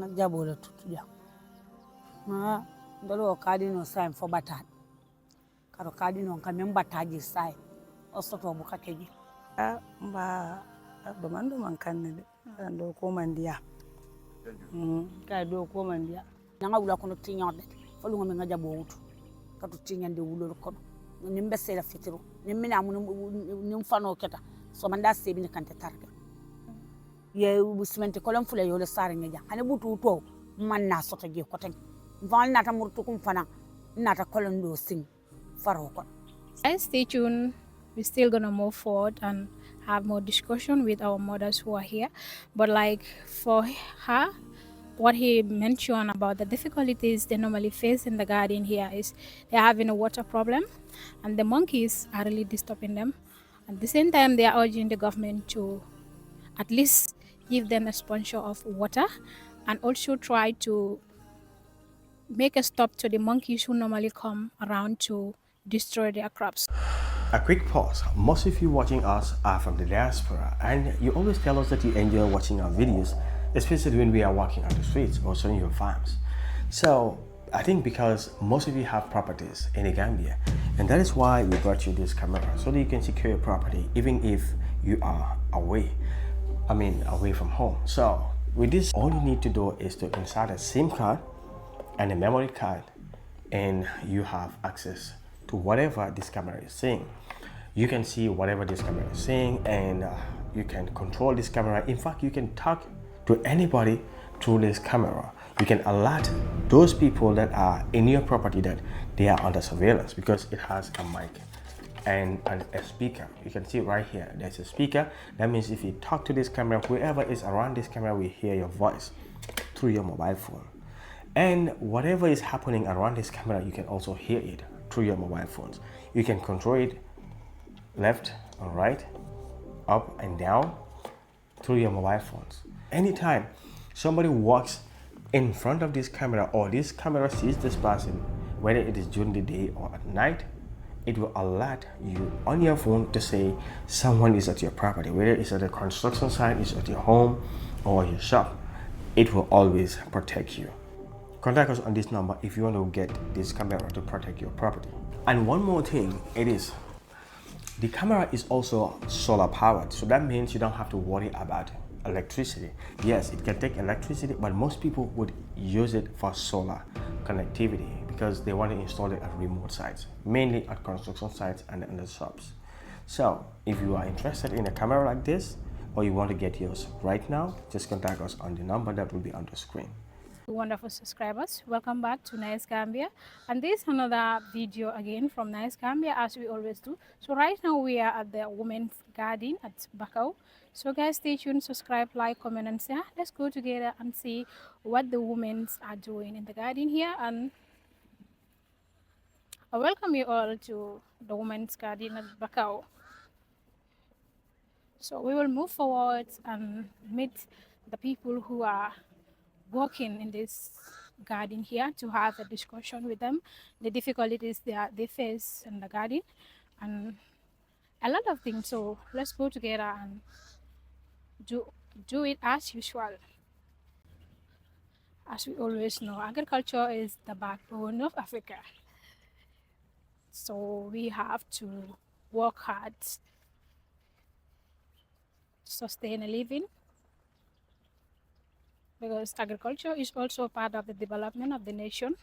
Jabole tutuja. Ma ndolo kadi no sign for batad. Karo kadi no kamem bataji sai. Osoto buka keji. Ba domando mankanne ando ko mandia. Kay do ko mandia. Nanga wula kono tinyande. Folu ngam nga jabo wutu. Katu tinyande wulo kono. Nimbe sela fitiro. Nimmina amun fano keta. So manda sebi ni kante targa. Ye busmente kolon fula yole sare ngeja. Ane butu to man na soto je koten. Mvan nata murtu kum fana. Nata kolon do sing faro kon. Guys, stay tuned. We're still gonna move forward and have more discussion with our mothers who are here. But like for her, what he mentioned about the difficulties they normally face in the garden here is they're having a water problem and the monkeys are really disturbing them. At the same time, they are urging the government to at least give them a sponsor of water and also try to make a stop to the monkeys who normally come around to destroy their crops. A quick pause. Most of you watching us are from the diaspora, and you always tell us that you enjoy watching our videos, especially when we are walking on the streets or showing your farms. So I think because most of you have properties in the Gambia, and that is why we brought you this camera so that you can secure your property even if you are away from home. So with this, all you need to do is to insert a SIM card and a memory card, and you have access to whatever this camera is saying. You can see whatever this camera is saying, and you can control this camera. In fact, you can talk to anybody through this camera. You can alert those people that are in your property that they are under surveillance because it has a mic and a speaker. You can see right here, there's a speaker. That means if you talk to this camera, whoever is around this camera will hear your voice through your mobile phone. And whatever is happening around this camera, you can also hear it through your mobile phones. You can control it left or right, up and down through your mobile phones. Anytime somebody walks in front of this camera or this camera sees this person, whether it is during the day or at night, it will alert you on your phone to say someone is at your property, whether it's at a construction site, it's at your home or your shop. It will always protect you. Contact us on this number if you want to get this camera to protect your property. And one more thing, the camera is also solar powered, so that means you don't have to worry about electricity. Yes, it can take electricity, but most people would use it for solar connectivity because they want to install it at remote sites, mainly at construction sites and in the shops. So if you are interested in a camera like this or you want to get yours right now, just contact us on the number that will be on the screen. Wonderful subscribers, welcome back to Nice Gambia, and this is another video again from Nice Gambia, as we always do. So right now we are at the women's garden at Bakau. So guys, stay tuned, subscribe, like, comment and share. Let's go together and see what the women are doing in the garden here, and I welcome you all to the women's garden at Bakau. So we will move forward and meet the people who are working in this garden here to have a discussion with them, the difficulties they face in the garden, and a lot of things. So let's go together and do it as usual. As we always know, agriculture is the backbone of Africa. So we have to work hard to sustain a living, because agriculture is also part of the development of the nation.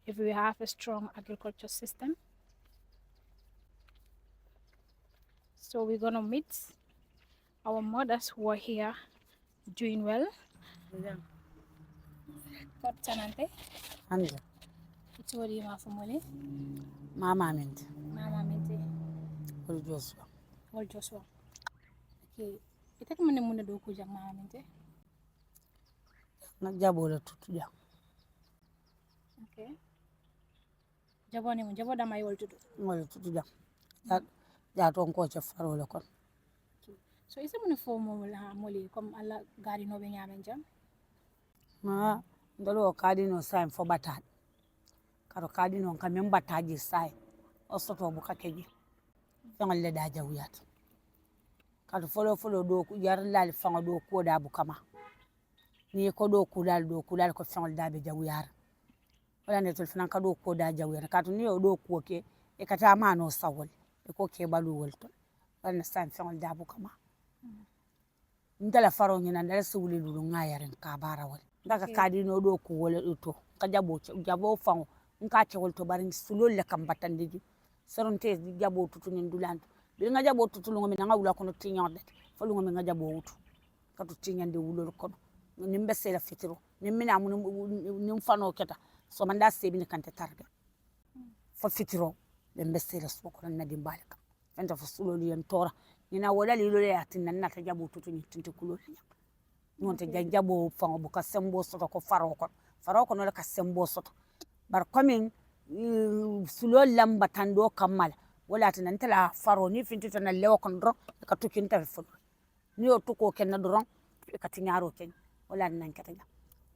If we have a strong agriculture system, so we're gonna meet our mothers who are here doing well. Anja. It's what you have for money. Mama mente. Mama mente. Ol Joshua. All Joshua. Okay. Ita kama ne muna do kuja mama mente. Jabole tutuja. Okay. Jabo ne mun jabo da mai wal tutu. Ngol tutuja. Ja ton ko che faro le kon. So isa mun fo mo la moli comme alla gari no be nyamen jam. Ma ndolo kadi no sign for batad. Karo kadi no kamem bataji sai. Osoto buka keji. Fengol le daja wiyat. Kado follow do ku yar lal fango do ko da bukama. ni ko do kulal ko fengol dabe jawiyar wala ne tul fanan ka do ko da jawiyar ka to ni o do ko ke e kata ma no sawol e ko ke balu wolto wala san fengol dabu kama ndala faro nyina ndala suwuli lulu ngayaren ka barawol ndaka kadi no do ko wala to ka jabo fango nka cewol to bari sulol le kam batandiji soronte jabo tutu ni dulanto bi nga jabo tutu ngo mi nga wula kono tinyorde fo ngo mi nga jabo wutu ka to tinyande wulol kono ni mbese la fitiro ni mina mun ni fano keta so manda sebi ni kante targa fo fitiro be mbese la so kono na dimbalika enta fo sulol yen tora ni na wala lilo le atin na ta jabo tutu ni tinte kulol non te jabo fango bu ka sembo soto ko faro kono la ka sembo soto bar komin sulol lamba tando kamal wala tan tala faro ni finti tan lewo kon ro ka tukin ta fu ni o tuko ken na doron ka tinyaro ken wala nan katanya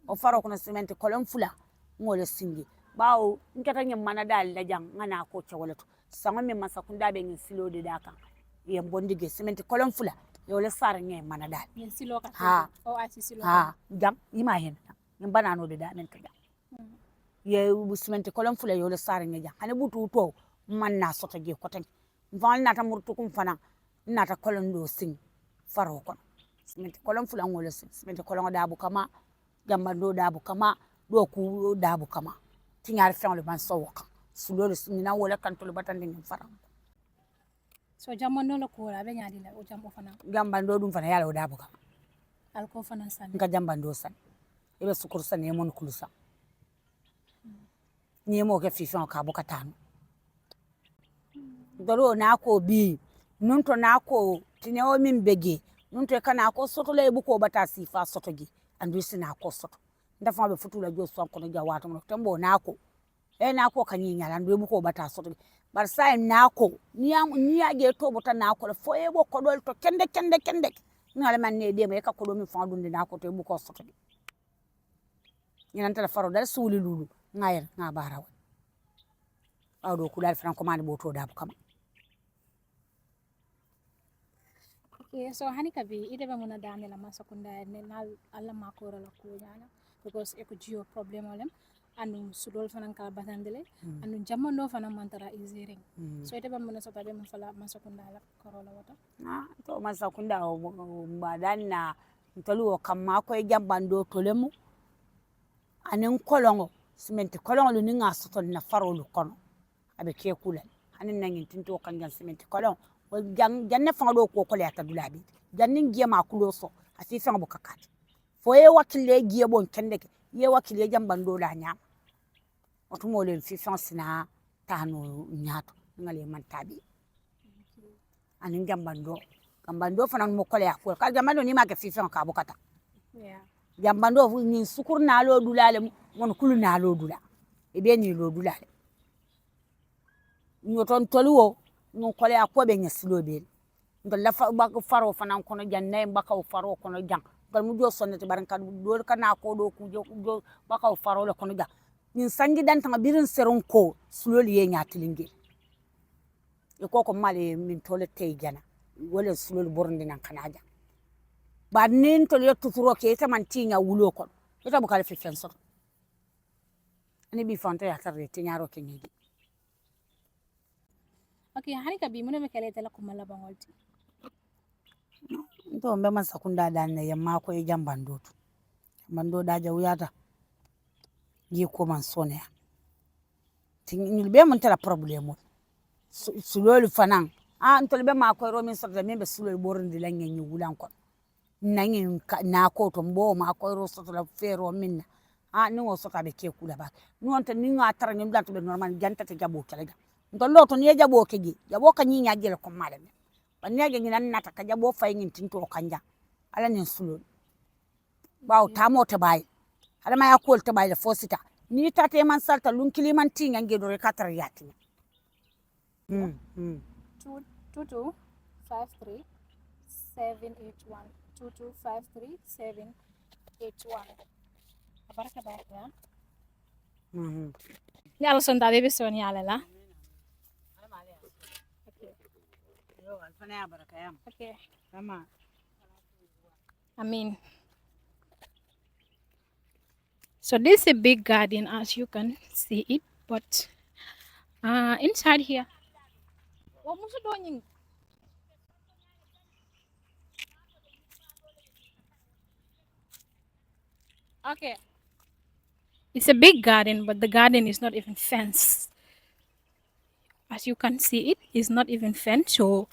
o faro kono cement kolon fula ngole singi bawo nkatanya mana dal da jang ngana ko ce wala to sama mi masa kunda be ngin silo de daka yem bondige cement kolon fula yo le sar ngey mana dal ngin silo ka ha o asi silo ha jam ima hen ngin banano de da men ka jam ye cement kolon fula yo le sar ngey jang hane butu to man na soto je ko tan van na ta murtu kum fana na ta kolon do sing faro kon cement kolon fula ngole sing cement kolon da bu kama jamba do da bu kama do ku da bu kama tinyar fen le ban so waka sulolo na wala kan to le batande ngin fara so jamma no ko la be nyaadi la o jambo fana jamba do dum fana yala o da bu kama alko fana san nga jamba do san ebe sukur san e mon kulusa ni mo ke fi fen ka bu katanu dolo na ko bi nun to na ko tinewo min bege nun to kana ko soto le bu ko bata sifa soto gi andu sina ko soto nda fa be futula jo so ko no jawato no tembo na ko e na ko kanyi nyala ndu bu ko bata soto bar sai na ko ni ya ge to bota na ko fo e bo ko dol to kende ngala man ne de me ka ko do mi fa dunde na ko to bu ko soto gi nyan ta faro dal suuli lulu ngayel nga barawa awdo kulal franco mani bo to da bu kama. Okay, so hani kabi ide ba muna dane la masakunda ne na alla makora la ko nyana because e ko jio problem olem anu sudol fanan ka batandele anu jamano fanan mantara izering so ide ba muna sota be mfala masakunda la korola wata to masakunda badanna ntolu kamma ko e jambando tolemu anen kolongo cement kolongo lu ninga soto na farolu kono abe ke kulal hanin nangin tinto kanjan cement kolongo janne fanga do ko kole ata dulabi jannin giye ma kulo so asi fanga bu kakati fo ye wakile giye bon kendeke ye wakile jambando la nyam oto mo le fi fanga sina tanu nyato ngale man tabi anin jambando fana mo kole akol ka jambando ni ma ke fi fanga ka bu kata jambando ni sukur na lo dulale mon kulu na lo dula e be ni lo dulale nyoton toluwo non kole akobe nyasilo be ndalla ba faro fanan kono janne baka faro kono jang gal mu jo sonnete baranka do kana ko do ku jo baka faro le kono jang nin sangi dan tanga birin seron ko suloli ye nyatilinge e ko male min tole tay jana wala suloli borndi nan kana jang ba nin to le tuturo ke ta man tinya wulo ko ita bu kala fi fenso ani bi fonte ya tarre tinyaro ke ngi. Okay, hani kabi muna mekale tala kumala bangolti to mbe man sakunda dan ne yamma ko e jambando to mando da jawiyata yi ko man sonya tin be mun tala problème sulol fanan ntol be ma ko ro min sorda min be sulol borndi la ngi wulan ko nangi na ko to mbo ma ko ro soto la fero minna ni wo sota be ke kula ba non tan ni nga tar ni blanto be normal janta te jabo kala ndollo to ni jabo keji jabo ka nyi nyaajel ko malame banya ge nan nata ka jabo fay ngin tinto kanja ala nin sulol baw tamo te bay ala ma yakol te bay le fosita ni tate man salta lun kiliman tinga nge do rekatar yati 2253 781 2253 781 baraka baraka ya lo sonda bebe soni ala la okay Sama. amin So this is a big garden, as you can see it, but inside here. Okay. It's a big garden, but the garden is not even fenced. As you can see, it is not even fenced, so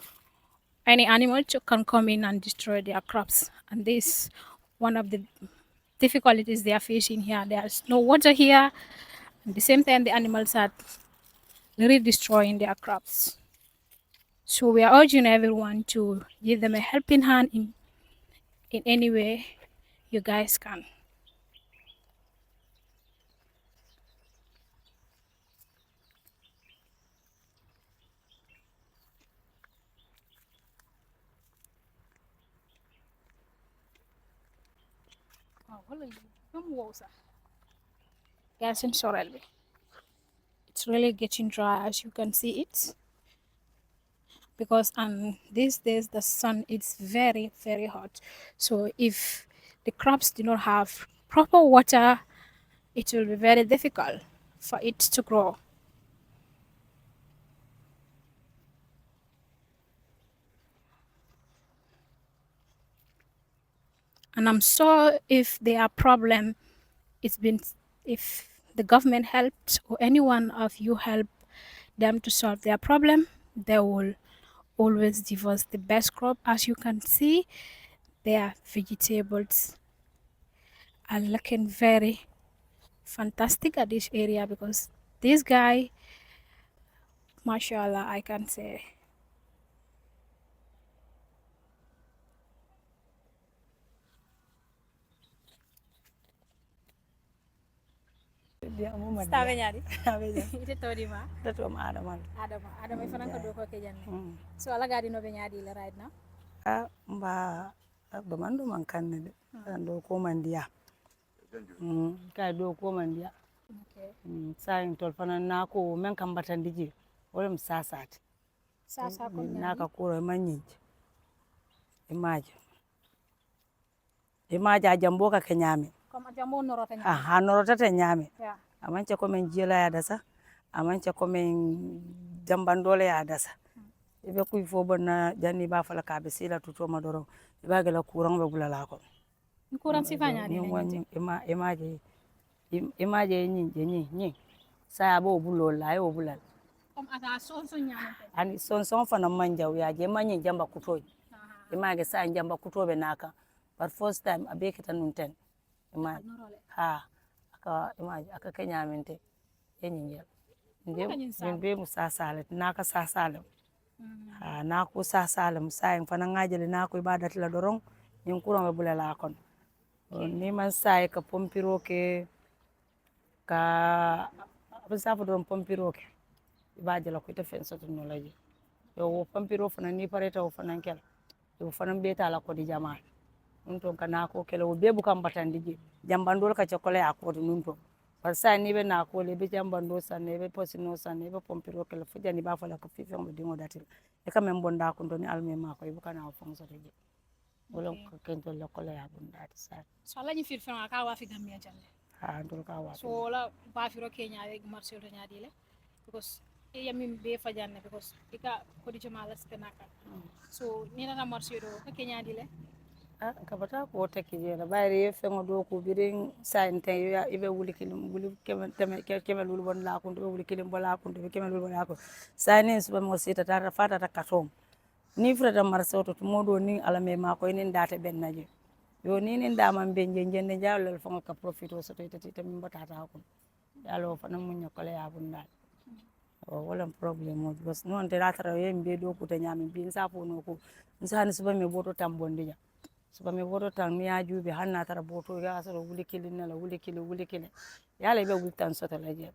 any animal can come in and destroy their crops. And this one of the difficulties they are facing here. There's no water here. At the same time, the animals are really destroying their crops. So we are urging everyone to give them a helping hand in any way you guys can. Gas and sorrel. It's really getting dry, as you can see it, because these days the sun is very very hot. So if the crops do not have proper water, it will be very difficult for it to grow. And I'm sure if there are problem, it's been if the government helped or any one of you help them to solve their problem, they will always give us the best crop. As you can see, their vegetables are looking very fantastic at this area, because this guy, mashallah, I can say. dia mo man Stave nyari. abeja Ite todima. tatom adamal Adama ifana ko do ko ke janne. So ala gadi no be nyadi la right now. mba bamando man kannede ando ko man dia kay do ko man dia Okay. sayin tol fana nako men kam batandi je wala mi sasate Sasa ko naka kuro manyinje imaja jambo ka kenyame comme jambo no rota nyadi. hanorota te nyame Yeah. amance ko men jela ya dasa amance ko men jambandole ya dasa ibe kuy fo bonna janni ba fala ka be sila tuto madoro iba gela kurang be bulala ko Kuran sifa nyadi. ni wonni imaje ni sa bo bulola yo bulal Comme ata so nyama. ani son fana manjaw ya je manyi jamba kutoy image sa jamba kutobe naka but first time abeke tanun ten image ha aka image aka kenyamente yenyi ngel be musa salet naka sa salem ha nako sa salem sa fana ngajele nako ibadat la dorong nyin kuran be bulala kon ni man sai ka pompiro ke ka abisa fo don pompiro ke ibaje la ko ite fen soto no laji yo wo pampiro fana ni pareta wo fana kel yo fana beta la ko di jamaa nun ton kana ko kele wo bebu kam batandi je jambandol ka chokole akoti nun ton par sa ni be na ko le be jambando sanne be posino sanne be pompiro kele fu jani ba fala ko fifi mo dingo datil e kam en bonda ko ndoni alme ma ko ibu kana wo fon soto je wala ko kento la ko le abunda sa So ala ni fir fana ka wa fi gambia janne. ha ndol ka wa So la ba firo kenya avec marché to nyadi le, because yamin be fajanne, because ika ko di jama la spenaka. So ni na marché do ka kenya di le. ka bata ko tekki je la bayre fengo do ko birin sante ya ibe wuli kilim wuli kemen wuli bon la ko be wuli kilim bola ko be kemen wuli bola ko sane suba mo sita ta fata ta katom ni frata marsoto to modo ni alame ma ko ni ndate ben naje yo ni ni ndaman be jende jawlal fongo ka profito so to tati tam batata ko dalo fana mun nyokole ya bunda o wala problem mo bos non te ratara yembe do ko te nyami bin sa fo no ko nsani suba me boto tambondi ja suba me boto tan mi ajubi hanna tara boto ga so wuli kilin na la wuli kile yala be wuli tan soto la je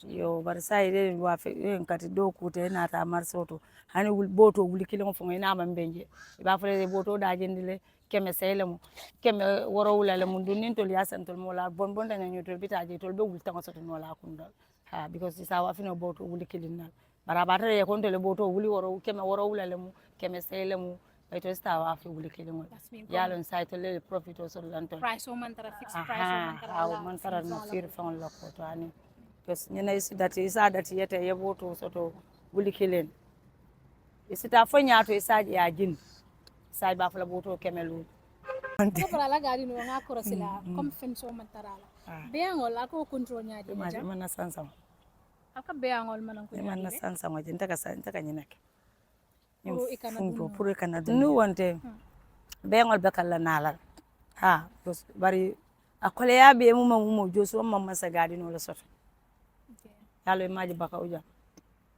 yo bar sai de wa fe en kati do ko te na ta mar soto hani wul boto wuli kilin fo ina man benje ba fere boto da jendile keme selemu keme woro wulale mun dunin tol yasan tol mola bon bon dañu ñu tol bitaje tol be wul tan soto no la kundal ha because isa wa fino boto wuli kilin na bara batare kon tole boto wuli woro keme woro wulale mu keme selemu ito stawa fi wuli kilingol yalon site le profit o so lanto price o man tara fixed price o man tara ha man tara no fir fon lokko to ani kes nyina isi dati isa dati yete yeboto soto wuli kilen isita fo nyaato isa ya jin sa ba fala boto kemelu ko para la gadi no nga korosila comme fen so man tara la beangol ako control nyaadi man na sansa aka beangol man ko man na sansa mo jinta ka nyinek puro ikana nu wonte beangol bakalla nalal ha bari akole ya be mu joso mamma sa gadi no la soto yalo imaji baka uja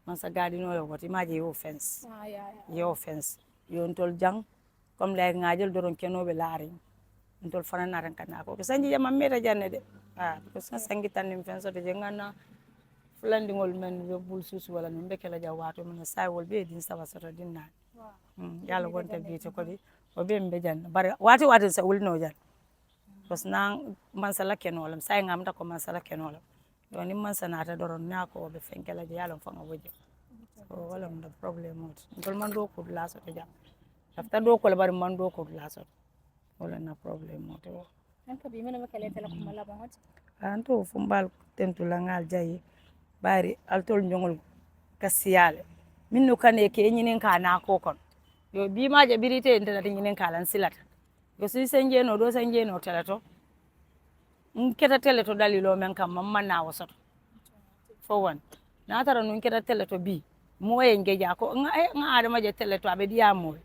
man sa gadi no la woti imaji yo fence yo fence yo ntol jang comme lay ngajel doron kenobe laari ntol fana naran kana ko sanji jama meta janne de ko sangi tanim fence de ngana fulandi ngol men yo bul susu wala no bekela jawato men say wol be din sawa soto din na yalla wonte biite ko di o be mbe jan bari wati sa wulno jan parce nan man sala kenolam say ngam ta ko man sala kenolam yo ni man sanata doron na ko be fenkela yalla fanga woje so wala mo problem mo ngol man do ko la soto jam afta do ko bari man do ko la soto wala na problem mo to anka bi mena makale tele ko mala bangot anto fumbal tentu la ngal jayi bari altol njongol kasiyale minno kane ke nyinin ka na ko kon yo bi ma je birite entata nyinin ka lan silata yo si senje no do senje no teleto keta teleto dalilo men kam mamma na wasoto fo wan na tara nun keta teleto bi moye ngeja ko nga adama je teleto abe dia mol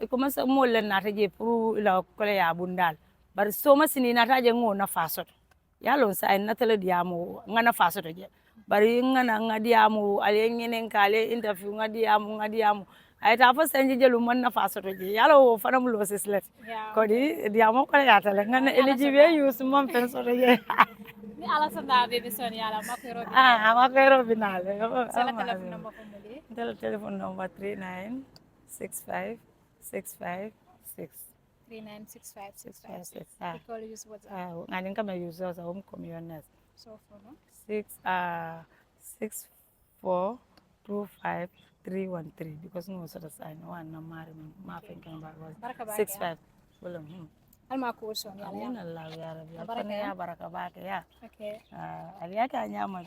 ko masa mol len nata je pour la kole ya bundal bari so masini nata je ngo na fasoto yalon sa en natale diamo ngana faso to je bari ngana ngadiamo ale ngenen kale interview ngadiamo ay ta fa sanji jelu man na faso to je yalo fanam lo seslet ko di diamo ko ya tale ngana eligible use mon penso to je ni ala sanda be son yala makero makero binale sala telephone number ko mali telephone number 3965656 396565 call use WhatsApp ngani kama use za home community so for no 6425313 because no sort of sign one na mari ma finkan ba 65 bolom alma ko son yala Allah ya rabbi ya baraka bake ya okay aliyaka nyama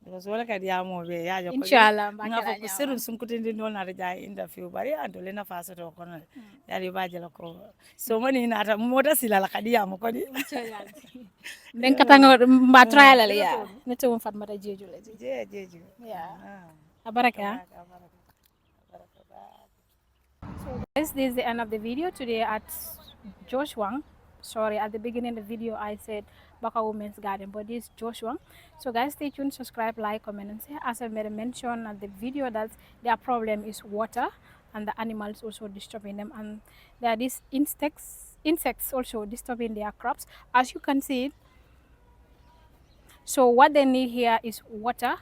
because wala ka diamo be ya jo inshallah nga ko sirun sun kutindi non na ja interview bari ando le na faso to kono ya ri baje la ko so mani na ta moda silala kadiyamo ko di inshallah ben katanga mba trial la ya neto won fatma jeju la jeju ya abaraka so guys, this is the end of the video today at Josh Wang. Sorry, at the beginning of the video I said Baka Women's Garden, but this is Josh Wang. So guys, stay tuned, subscribe, like, comment, and share. As I made a mention at the video that their problem is water and the animals also disturbing them, and there are these insects also disturbing their crops, as you can see. So what they need here is water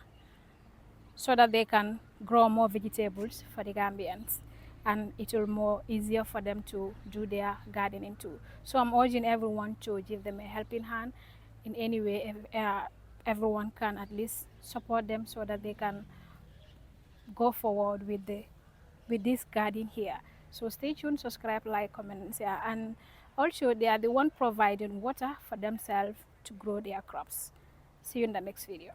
so that they can grow more vegetables for the Gambians, and it will more easier for them to do their gardening too. So I'm urging everyone to give them a helping hand in any way. Everyone can at least support them so that they can go forward with this garden here. So stay tuned, subscribe, like, comment, and share. And also they are the one providing water for themselves to grow their crops. See you in the next video.